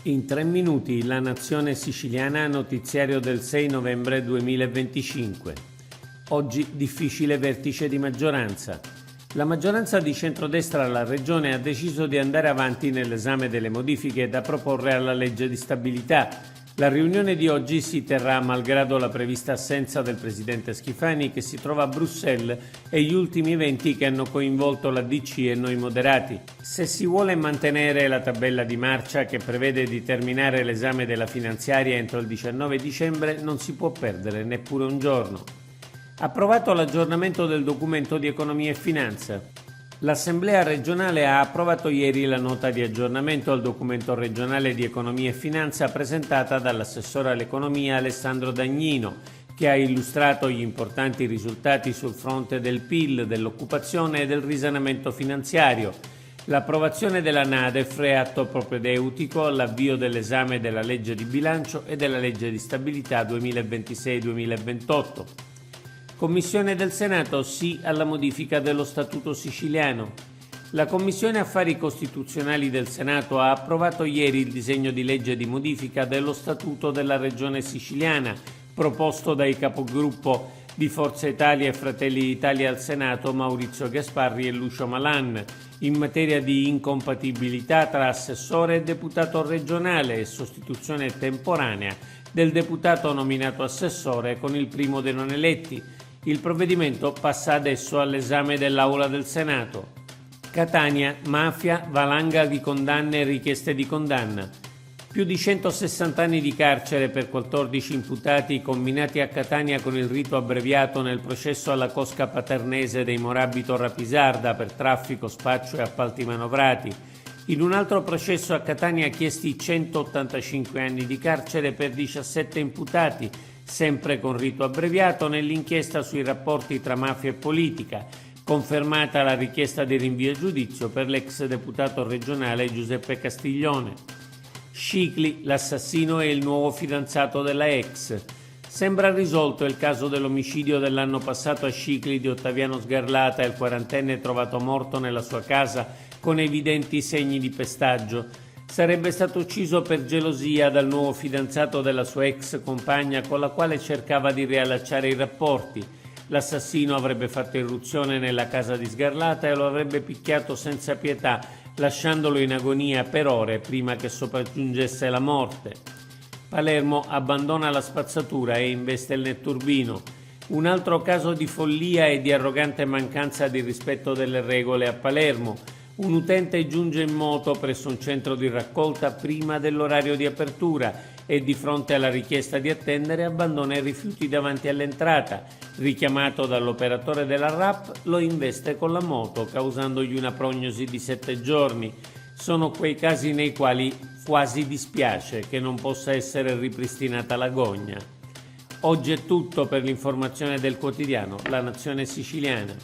In 3 minuti la nazione siciliana, notiziario del 6 novembre 2025. Oggi difficile vertice di maggioranza. La maggioranza di centrodestra alla Regione ha deciso di andare avanti nell'esame delle modifiche da proporre alla legge di stabilità. La riunione di oggi si terrà malgrado la prevista assenza del presidente Schifani, che si trova a Bruxelles, e gli ultimi eventi che hanno coinvolto la DC e noi moderati. Se si vuole mantenere la tabella di marcia che prevede di terminare l'esame della finanziaria entro il 19 dicembre, non si può perdere neppure un giorno. Approvato l'aggiornamento del documento di economia e finanza. L'Assemblea regionale ha approvato ieri la nota di aggiornamento al documento regionale di economia e finanza presentata dall'assessore all'economia Alessandro Dagnino, che ha illustrato gli importanti risultati sul fronte del PIL, dell'occupazione e del risanamento finanziario. L'approvazione della NADEF è atto propedeutico all'avvio dell'esame della legge di bilancio e della legge di stabilità 2026-2028. Commissione del Senato sì alla modifica dello Statuto siciliano. La Commissione Affari Costituzionali del Senato ha approvato ieri il disegno di legge di modifica dello Statuto della Regione Siciliana, proposto dai capogruppo di Forza Italia e Fratelli d'Italia al Senato Maurizio Gasparri e Lucio Malan, in materia di incompatibilità tra assessore e deputato regionale e sostituzione temporanea del deputato nominato assessore con il primo dei non eletti. Il provvedimento passa adesso all'esame dell'Aula del Senato. Catania, mafia, valanga di condanne e richieste di condanna. Più di 160 anni di carcere per 14 imputati comminati a Catania con il rito abbreviato nel processo alla cosca paternese dei Morabito Rapisarda per traffico, spaccio e appalti manovrati. In un altro processo a Catania chiesti 185 anni di carcere per 17 imputati, sempre con rito abbreviato, nell'inchiesta sui rapporti tra mafia e politica, confermata la richiesta di rinvio a giudizio per l'ex deputato regionale Giuseppe Castiglione. Scicli, l'assassino e il nuovo fidanzato della ex. Sembra risolto il caso dell'omicidio dell'anno passato a Scicli di Ottaviano Sgarlata, il quarantenne trovato morto nella sua casa con evidenti segni di pestaggio. Sarebbe stato ucciso per gelosia dal nuovo fidanzato della sua ex compagna, con la quale cercava di riallacciare i rapporti. L'assassino avrebbe fatto irruzione nella casa di Sgarlata e lo avrebbe picchiato senza pietà, lasciandolo in agonia per ore prima che sopraggiungesse la morte. Palermo abbandona la spazzatura e investe il netturbino. Un altro caso di follia e di arrogante mancanza di rispetto delle regole a Palermo. Un utente giunge in moto presso un centro di raccolta prima dell'orario di apertura e, di fronte alla richiesta di attendere, abbandona i rifiuti davanti all'entrata. Richiamato dall'operatore della RAP, lo investe con la moto, causandogli una prognosi di 7 giorni. Sono quei casi nei quali quasi dispiace che non possa essere ripristinata la gogna. Oggi è tutto per l'informazione del quotidiano La Nazione Siciliana.